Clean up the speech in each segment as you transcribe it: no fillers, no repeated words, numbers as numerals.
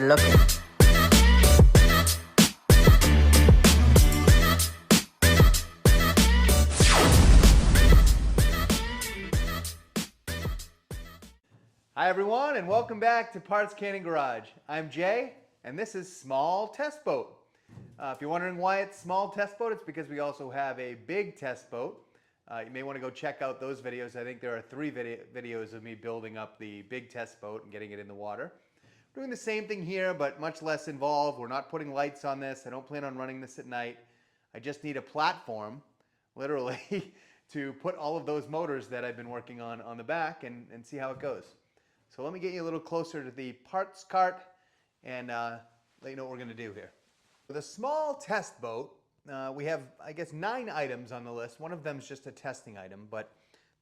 good looking. Hi everyone, and welcome back to Parts Cannon Garage. I'm Jay, and this is Small Test Boat. If you're wondering why it's Small Test Boat, it's because we also have a big test boat. You may want to go check out those videos. I think there are 3 videos of me building up the big test boat and getting it in the water. We're doing the same thing here, but much less involved. We're not putting lights on this. I don't plan on running this at night. I just need a platform, literally, to put all of those motors that I've been working on the back and see how it goes. So let me get you a little closer to the parts cart and let you know what we're going to do here. For the small test boat, we have, I guess, 9 items on the list. One of them is just a testing item, but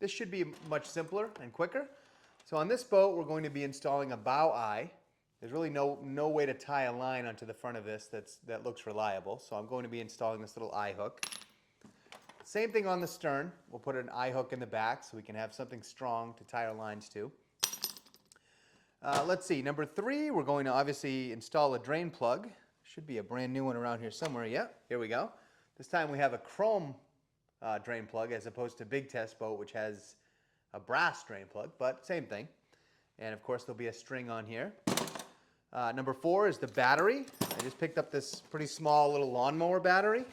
this should be much simpler and quicker. So on this boat, we're going to be installing a bow eye. There's really no way to tie a line onto the front of this that looks reliable. So I'm going to be installing this little eye hook. Same thing on the stern. We'll put an eye hook in the back so we can have something strong to tie our lines to. Let's see, number 3, we're going to obviously install a drain plug. Should be a brand new one around here somewhere. Yep, here we go. This time we have a chrome drain plug as opposed to big test boat, which has a brass drain plug, but same thing. And of course there'll be a string on here. Number 4 is the battery. I just picked up this pretty small little lawnmower battery.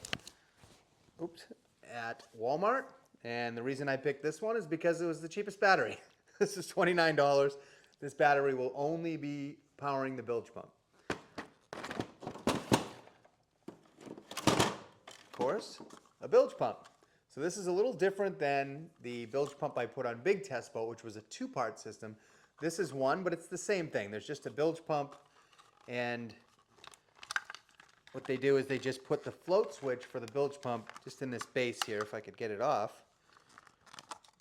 At Walmart. And the reason I picked this one is because it was the cheapest battery. This is $29. This battery will only be powering the bilge pump. Of course, a bilge pump. So this is a little different than the bilge pump I put on Big Test Boat, which was a 2-part system. This is one, but it's the same thing. There's just a bilge pump, and what they do is they just put the float switch for the bilge pump just in this base here, if I could get it off.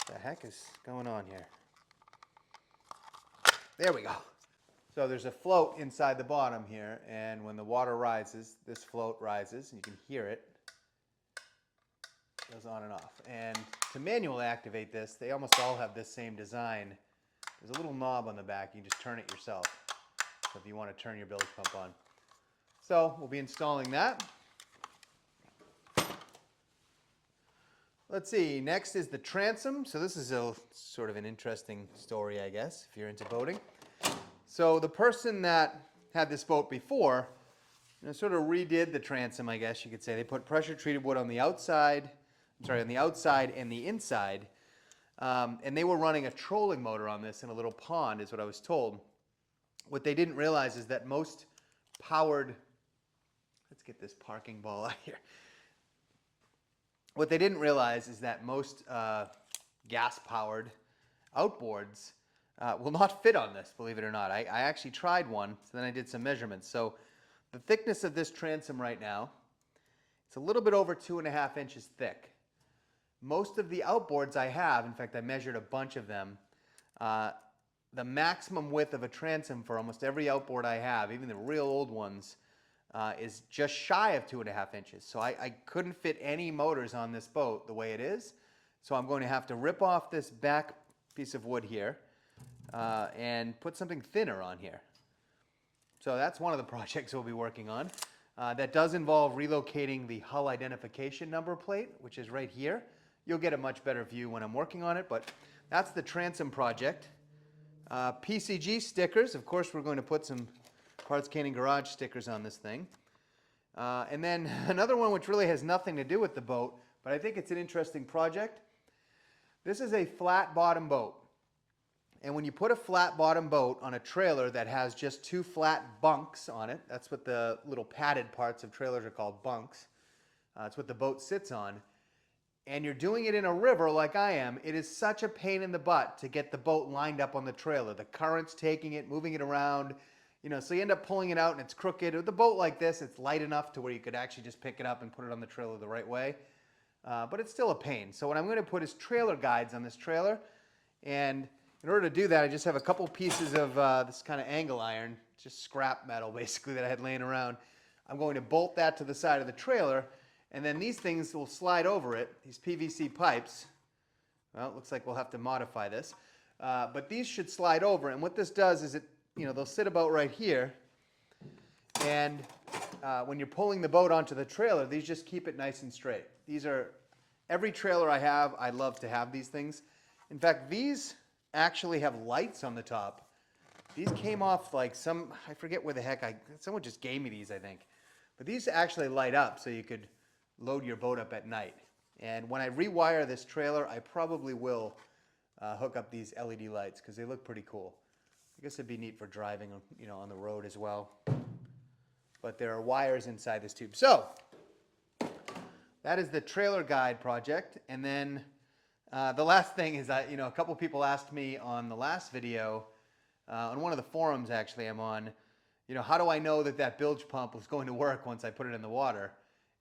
What the heck is going on here? There we go. So there's a float inside the bottom here, and when the water rises, this float rises, and you can hear it. It goes on and off. And to manually activate this, they almost all have this same design. There's a little knob on the back. You can just turn it yourself. So if you want to turn your bilge pump on. So we'll be installing that. Let's see, next is the transom. So this is a sort of an interesting story, I guess, if you're into boating. So the person that had this boat before, sort of redid the transom, I guess you could say. They put pressure treated wood on the outside, on the outside and the inside. And they were running a trolling motor on this in a little pond, is what I was told. What they didn't realize is that most powered, let's get this parking ball out here. What they didn't realize is that most gas-powered outboards will not fit on this, believe it or not. I actually tried one, so then I did some measurements. So the thickness of this transom right now, it's a little bit over 2.5 inches thick. Most of the outboards I have, in fact I measured a bunch of them, the maximum width of a transom for almost every outboard I have, even the real old ones, is just shy of 2.5 inches. So I couldn't fit any motors on this boat the way it is. So I'm going to have to rip off this back piece of wood here and put something thinner on here. So that's one of the projects we'll be working on. That does involve relocating the hull identification number plate, which is right here. You'll get a much better view when I'm working on it, but that's the transom project. PCG stickers, of course we're going to put some Parts Cannon Garage stickers on this thing. And then another one which really has nothing to do with the boat, but I think it's an interesting project. This is a flat bottom boat. And when you put a flat bottom boat on a trailer that has just 2 flat bunks on it, that's what the little padded parts of trailers are called, bunks. That's what the boat sits on. And you're doing it in a river like I am, it is such a pain in the butt to get the boat lined up on the trailer. The current's taking it, moving it around. So you end up pulling it out and it's crooked. With a boat like this, it's light enough to where you could actually just pick it up and put it on the trailer the right way. But it's still a pain. So what I'm going to put is trailer guides on this trailer. And in order to do that, I just have a couple pieces of this kind of angle iron, just scrap metal basically that I had laying around. I'm going to bolt that to the side of the trailer. And then these things will slide over it, these PVC pipes. Well, it looks like we'll have to modify this. But these should slide over. And what this does is they'll sit about right here. And when you're pulling the boat onto the trailer, these just keep it nice and straight. These are, every trailer I have, I love to have these things. In fact, these actually have lights on the top. These came off like some, I forget where the heck, someone just gave me these, I think. But these actually light up so you could load your boat up at night. And when I rewire this trailer, I probably will hook up these LED lights because they look pretty cool. I guess it'd be neat for driving, you know, on the road as well. But there are wires inside this tube. So that is the trailer guide project. And then the last thing is that, you know, a couple people asked me on the last video, on one of the forums actually I'm on, you know, how do I know that that bilge pump was going to work once I put it in the water?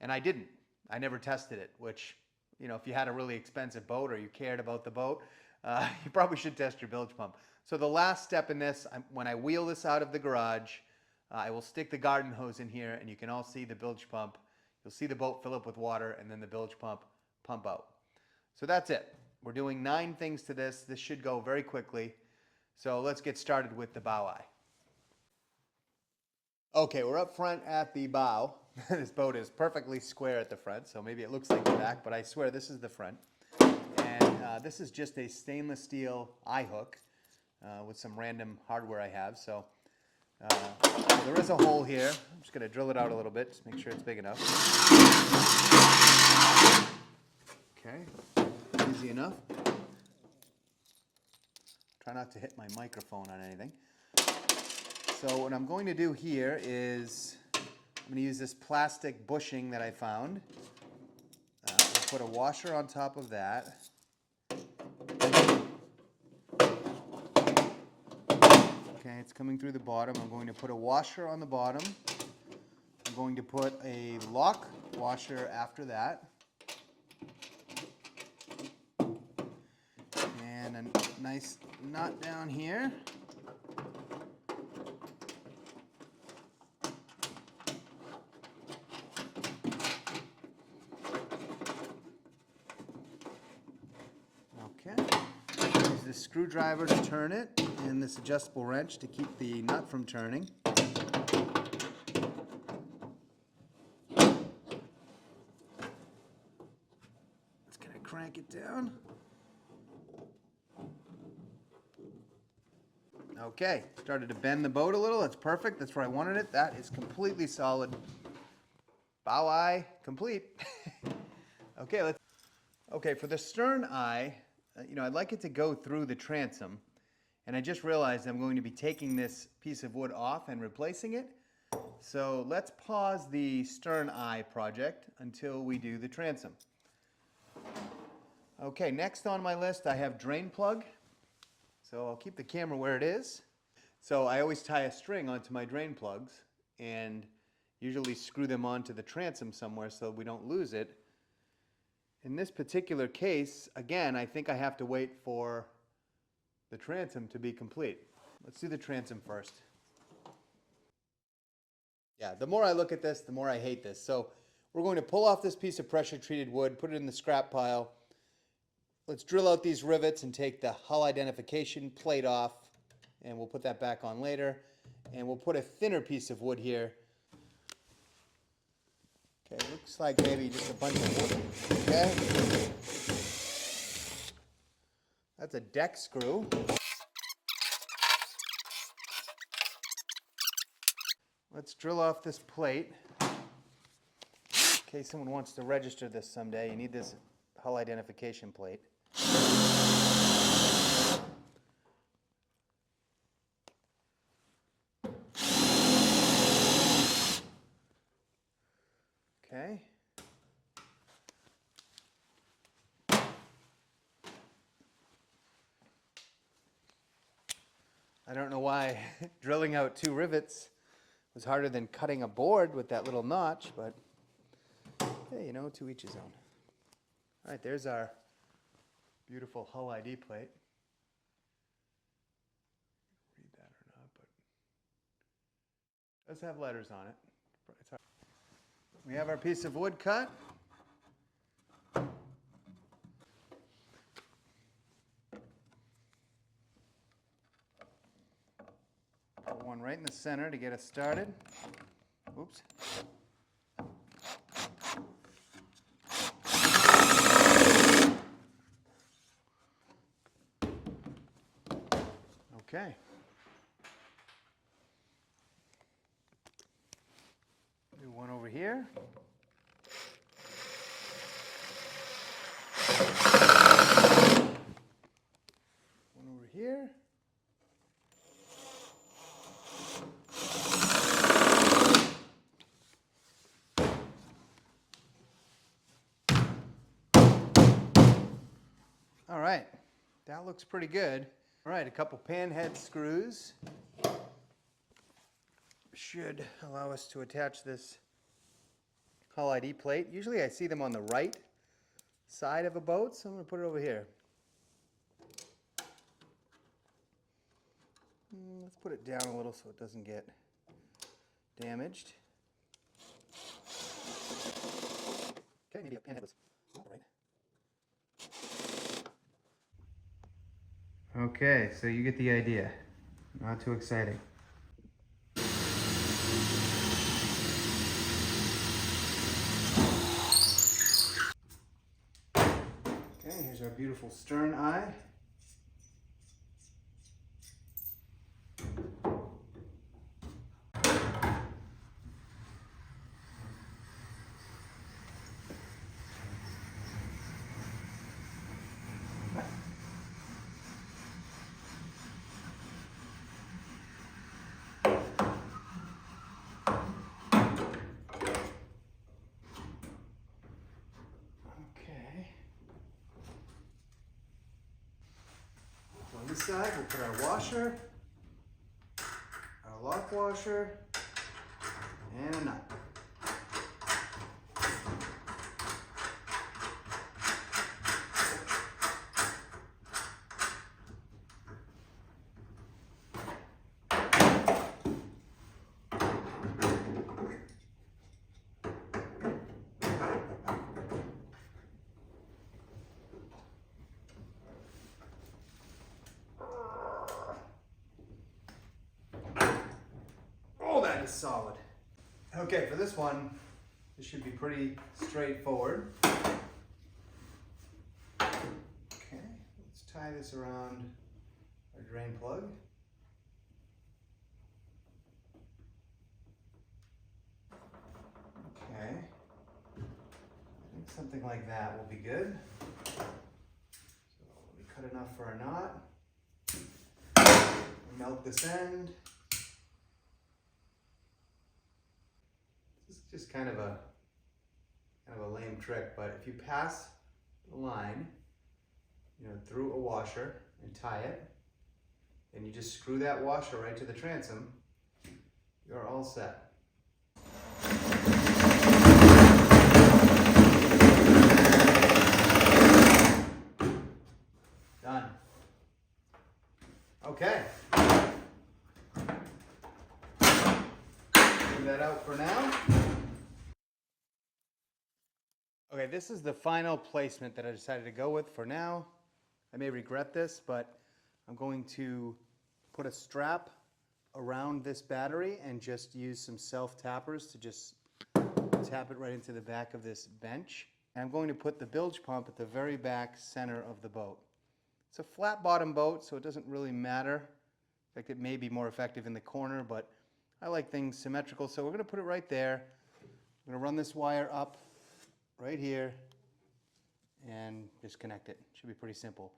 And I didn't. I never tested it, which, you know, if you had a really expensive boat or you cared about the boat, you probably should test your bilge pump. So the last step in this, when I wheel this out of the garage, I will stick the garden hose in here and you can all see the bilge pump. You'll see the boat fill up with water and then the bilge pump out. So that's it. We're doing 9 things to this. This should go very quickly. So let's get started with the bow eye. Okay, we're up front at the bow. This boat is perfectly square at the front, so maybe it looks like the back, but I swear this is the front. And this is just a stainless steel eye hook with some random hardware I have. So there is a hole here. I'm just going to drill it out a little bit, just make sure it's big enough. Okay, easy enough. Try not to hit my microphone on anything. So what I'm going to do here is I'm going to use this plastic bushing that I found. Put a washer on top of that. Okay, it's coming through the bottom. I'm going to put a washer on the bottom. I'm going to put a lock washer after that. And a nice nut down here. Okay. Use this screwdriver to turn it and this adjustable wrench to keep the nut from turning. Just gonna crank it down. Okay, started to bend the boat a little. That's perfect. That's where I wanted it. That is completely solid. Bow eye complete. Okay, for the stern eye, you know, I'd like it to go through the transom. And I just realized I'm going to be taking this piece of wood off and replacing it. So let's pause the stern eye project until we do the transom. Okay, next on my list I have drain plug. So I'll keep the camera where it is. So I always tie a string onto my drain plugs and usually screw them onto the transom somewhere so we don't lose it. In this particular case, again, I think I have to wait for the transom to be complete. Let's do the transom first. Yeah, the more I look at this, the more I hate this. So we're going to pull off this piece of pressure treated wood, put it in the scrap pile. Let's drill out these rivets and take the hull identification plate off, and we'll put that back on later. And we'll put a thinner piece of wood here. Okay, looks like maybe just a bunch of wood. Okay. That's a deck screw. Let's drill off this plate. In case someone wants to register this someday, you need this hull identification plate. Okay. I don't know why drilling out 2 rivets was harder than cutting a board with that little notch, but hey, you know, to each his own. All right, there's our beautiful hull ID plate. Read that or not, but it does have letters on it. It's hard. We have our piece of wood cut. Put one right in the center to get us started. Oops. Okay. Do one over here. One over here. All right, that looks pretty good. All right, a couple pan head screws should allow us to attach this hull ID plate. Usually I see them on the right side of a boat, so I'm going to put it over here. Let's put it down a little so it doesn't get damaged. Okay, maybe a pan head was not right. Okay, so you get the idea. Not too exciting. Okay, here's our beautiful stern eye. On this side, we'll put our washer, our lock washer, and a nut. That is solid. Okay, for this one, this should be pretty straightforward. Okay, let's tie this around our drain plug. Okay, I think something like that will be good. So we cut enough for a knot. Melt this end. This is just kind of a lame trick, but if you pass the line, through a washer and tie it, and you just screw that washer right to the transom, you're all set. Done. Okay. Leave that out for now. Okay, this is the final placement that I decided to go with for now. I may regret this, but I'm going to put a strap around this battery and just use some self-tappers to just tap it right into the back of this bench. And I'm going to put the bilge pump at the very back center of the boat. It's a flat bottom boat, so it doesn't really matter. In fact, it may be more effective in the corner, but I like things symmetrical, so we're going to put it right there. I'm going to run this wire up right here and disconnect it. Should be pretty simple.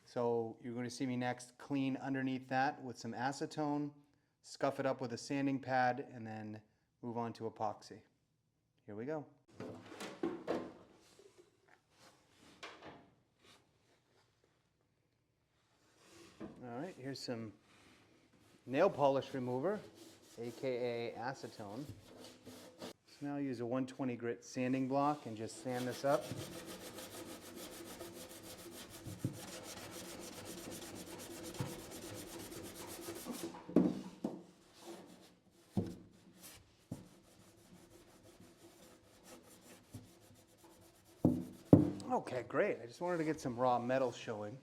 So you're going to see me next clean underneath that with some acetone, scuff it up with a sanding pad, and then move on to epoxy. Here we go. All right, here's some nail polish remover, aka acetone. So now I'll use a 120 grit sanding block and just sand this up. Okay, great. I just wanted to get some raw metal showing.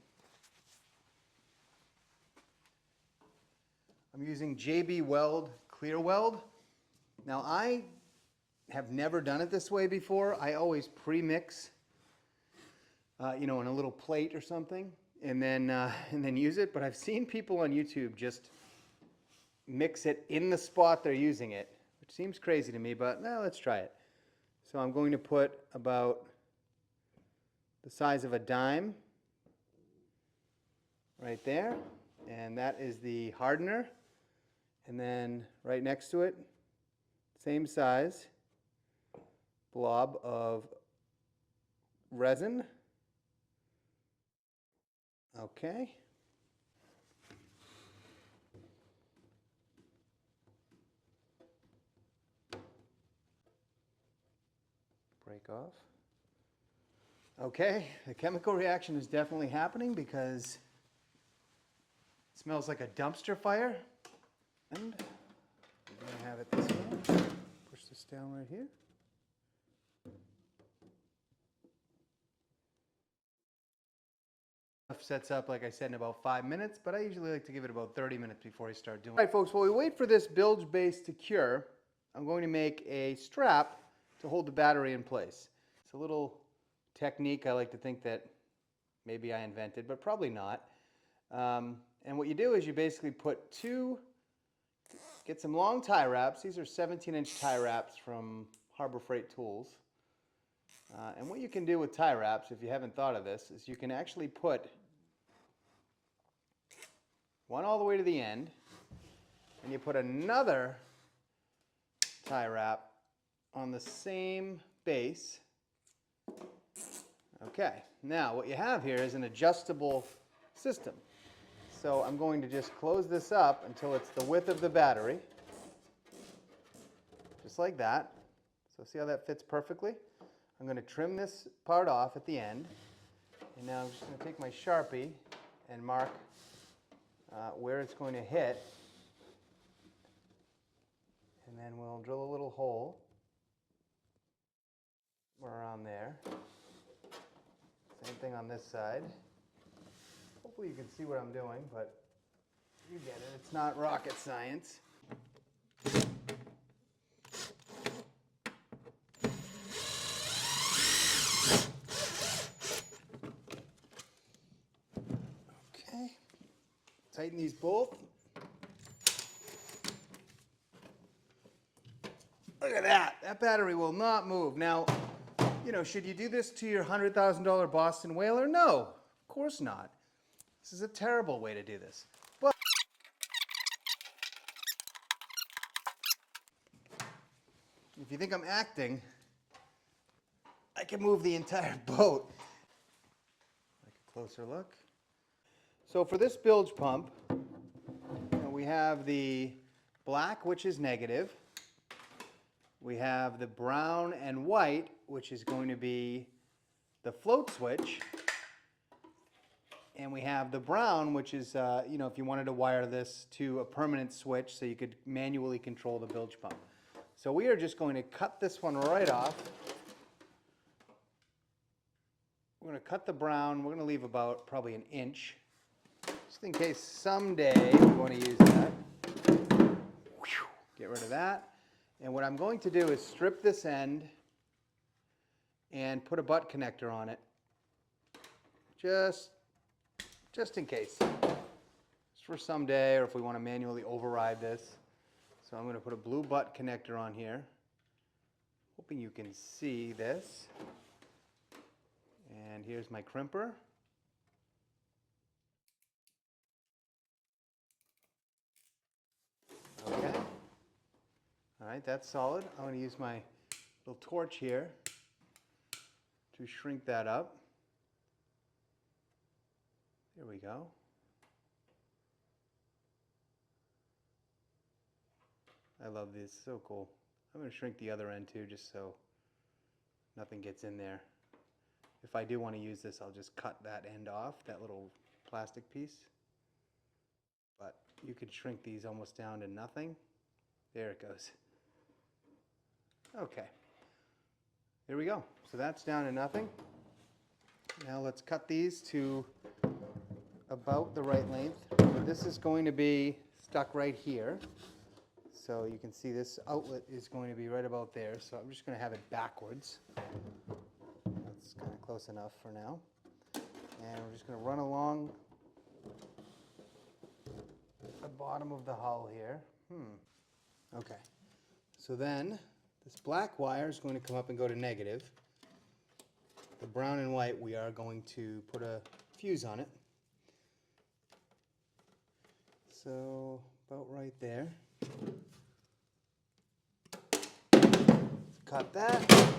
I'm using JB Weld Clear Weld. Now I have never done it this way before. I always pre-mix, in a little plate or something, and then use it. But I've seen people on YouTube just mix it in the spot they're using it, which seems crazy to me, but now let's try it. So I'm going to put about the size of a dime right there, and that is the hardener. And then right next to it, same size blob of resin. Okay. Break off. Okay, the chemical reaction is definitely happening because it smells like a dumpster fire. And we're going to have it this way. Push this down right here. Sets up, like I said, in about 5 minutes, but I usually like to give it about 30 minutes before I start doing it. All right, folks, while we wait for this bilge base to cure, I'm going to make a strap to hold the battery in place. It's a little technique I like to think that maybe I invented, but probably not. And what you do is you basically get some long tie wraps. These are 17-inch tie wraps from Harbor Freight Tools. And what you can do with tie wraps, if you haven't thought of this, is you can actually put one all the way to the end, and you put another tie wrap on the same base. Okay, now what you have here is an adjustable system. So I'm going to just close this up until it's the width of the battery, just like that. So see how that fits perfectly? I'm going to trim this part off at the end, and now I'm just going to take my Sharpie and mark where it's going to hit, and then we'll drill a little hole around there. Same thing on this side. Hopefully you can see what I'm doing, but you get it. It's not rocket science. Okay. Tighten these both. Look at that. That battery will not move. Now, should you do this to your $100,000 Boston Whaler? No, of course not. This is a terrible way to do this. But if you think I'm acting, I can move the entire boat. Like a closer look. So for this bilge pump, we have the black, which is negative. We have the brown and white, which is going to be the float switch. And we have the brown, which is, if you wanted to wire this to a permanent switch so you could manually control the bilge pump. So we are just going to cut this one right off. We're going to cut the brown. We're going to leave about probably an inch, just in case someday we want to use that. Get rid of that. And what I'm going to do is strip this end and put a butt connector on it, just in case. Just for someday, or if we want to manually override this. So I'm going to put a blue butt connector on here. Hoping you can see this. And here's my crimper. Okay. All right, that's solid. I'm going to use my little torch here to shrink that up. There we go. I love this, so cool. I'm going to shrink the other end too, just so nothing gets in there. If I do want to use this, I'll just cut that end off, that little plastic piece. But you could shrink these almost down to nothing. There it goes. Okay. There we go. So that's down to nothing. Now let's cut these to about the right length. This is going to be stuck right here. So you can see this outlet is going to be right about there. So I'm just going to have it backwards. That's kind of close enough for now. And we're just going to run along the bottom of the hull here. Okay. So then this black wire is going to come up and go to negative. The brown and white, we are going to put a fuse on it. So about right there. Cut that.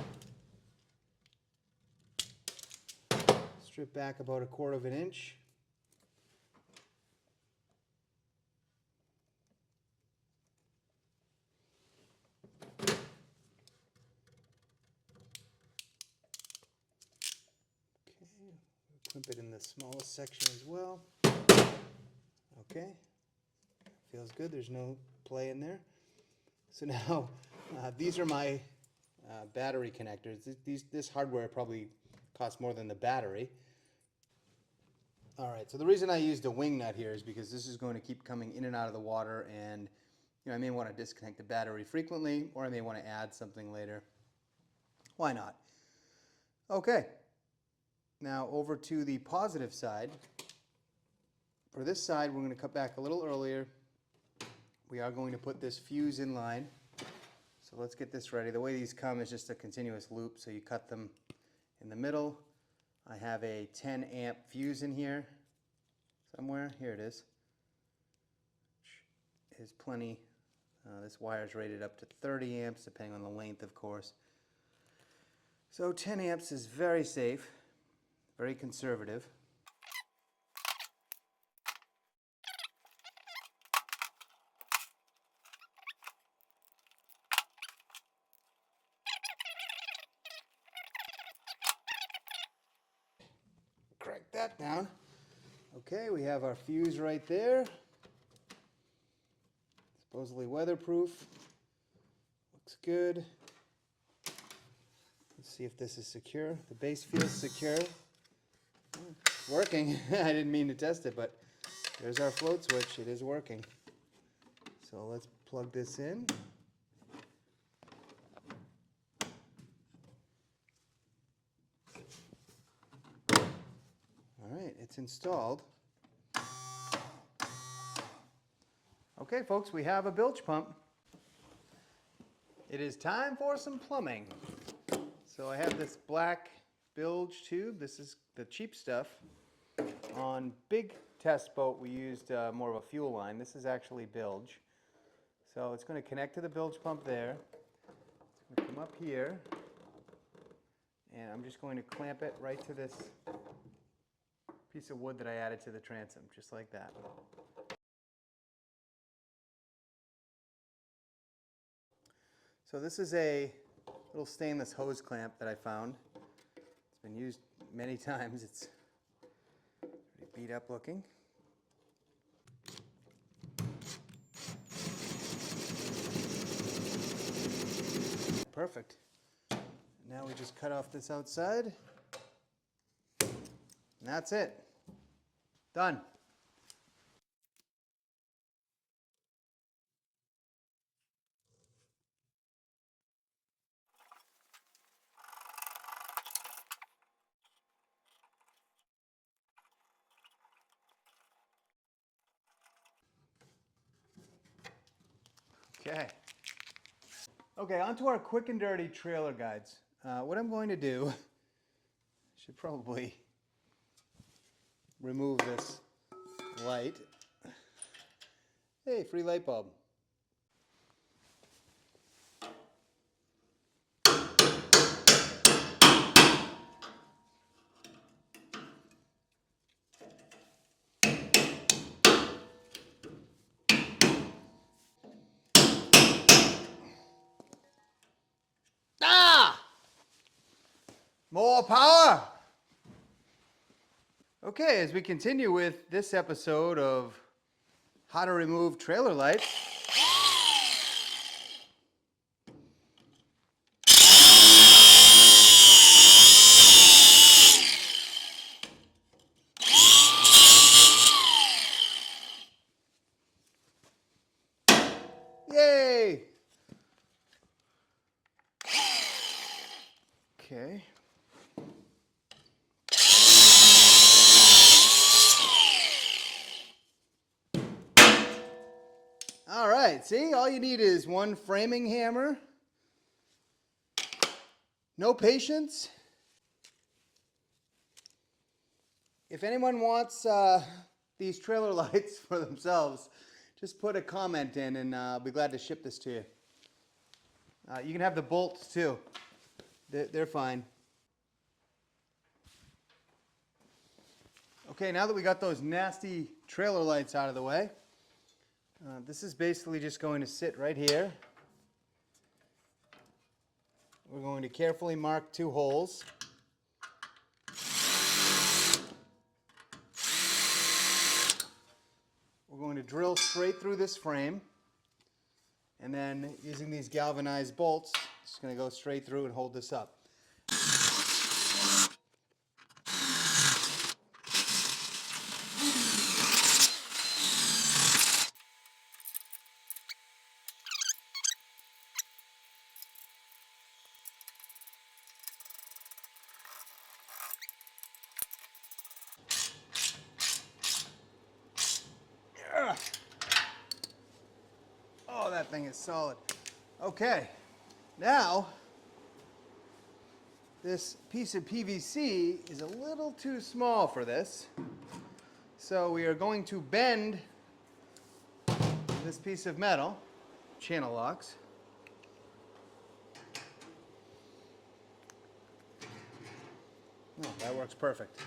Strip back about 1/4 of an inch. Crimp it in the smallest section as well. Okay, feels good. There's no play in there. So now, these are my battery connectors. This hardware probably costs more than the battery. All right, so the reason I used a wing nut here is because this is going to keep coming in and out of the water, and I may want to disconnect the battery frequently, or I may want to add something later. Why not? Okay. Now over to the positive side. For this side, we're going to cut back a little earlier. We are going to put this fuse in line. So let's get this ready. The way these come is just a continuous loop, so you cut them in the middle. I have a 10 amp fuse in here somewhere. Here it is. Is plenty. This wire is rated up to 30 amps, depending on the length, of course. So 10 amps is very safe. Very conservative. Crank that down. Okay, we have our fuse right there. Supposedly weatherproof. Looks good. Let's see if this is secure. The base feels secure. It's working. I didn't mean to test it, but there's our float switch. It is working. So let's plug this in. All right, it's installed. Okay, folks, we have a bilge pump. It is time for some plumbing. So I have this black bilge tube. This is the cheap stuff. On big test boat, we used more of a fuel line. This is actually bilge. So it's going to connect to the bilge pump there. It's going to come up here. And I'm just going to clamp it right to this piece of wood that I added to the transom, just like that. So this is a little stainless hose clamp that I found. It's been used many times. It's pretty beat up looking. Perfect. Now we just cut off this outside. And that's it. Done. Okay. Okay, on to our quick and dirty trailer guides. What I'm going to do, should probably remove this light. Hey, free light bulb. Ah! More power! Okay, as we continue with this episode of how to remove trailer lights. Yay! Okay. All right, see, all you need is one framing hammer, no patience. If anyone wants these trailer lights for themselves, just put a comment in and I'll be glad to ship this to you. You can have the bolts too. They're fine. Okay, now that we got those nasty trailer lights out of the way, this is basically just going to sit right here. We're going to carefully mark 2 holes. We're going to drill straight through this frame, and then using these galvanized bolts, just going to go straight through and hold this up. Oh, that thing is solid. Okay, now this piece of PVC is a little too small for this. So we are going to bend this piece of metal, channel locks. Oh, that works perfect.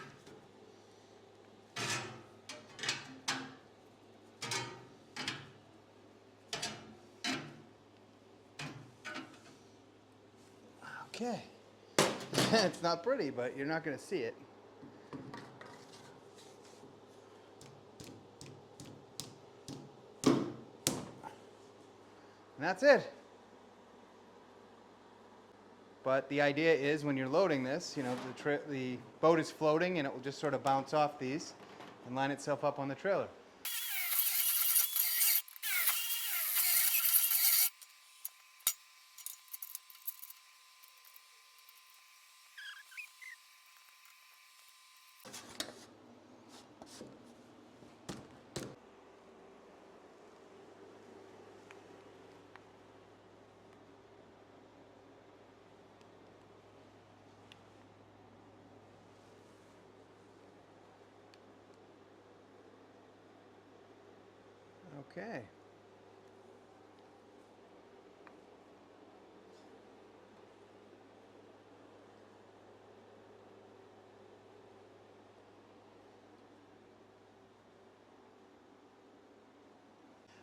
Okay. It's not pretty, but you're not going to see it. And that's it. But the idea is when you're loading this, you know, the boat is floating and it will just sort of bounce off these and line itself up on the trailer. Okay.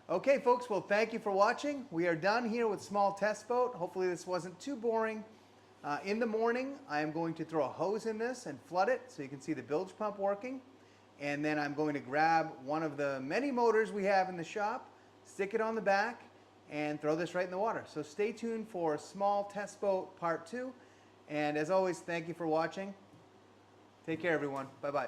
Okay, folks, well, thank you for watching. We are done here with small test boat. Hopefully this wasn't too boring. In the morning, I am going to throw a hose in this and flood it so you can see the bilge pump working. And then I'm going to grab one of the many motors we have in the shop, stick it on the back, and throw this right in the water. So stay tuned for small test boat part 2. And as always, thank you for watching. Take care, everyone. Bye-bye.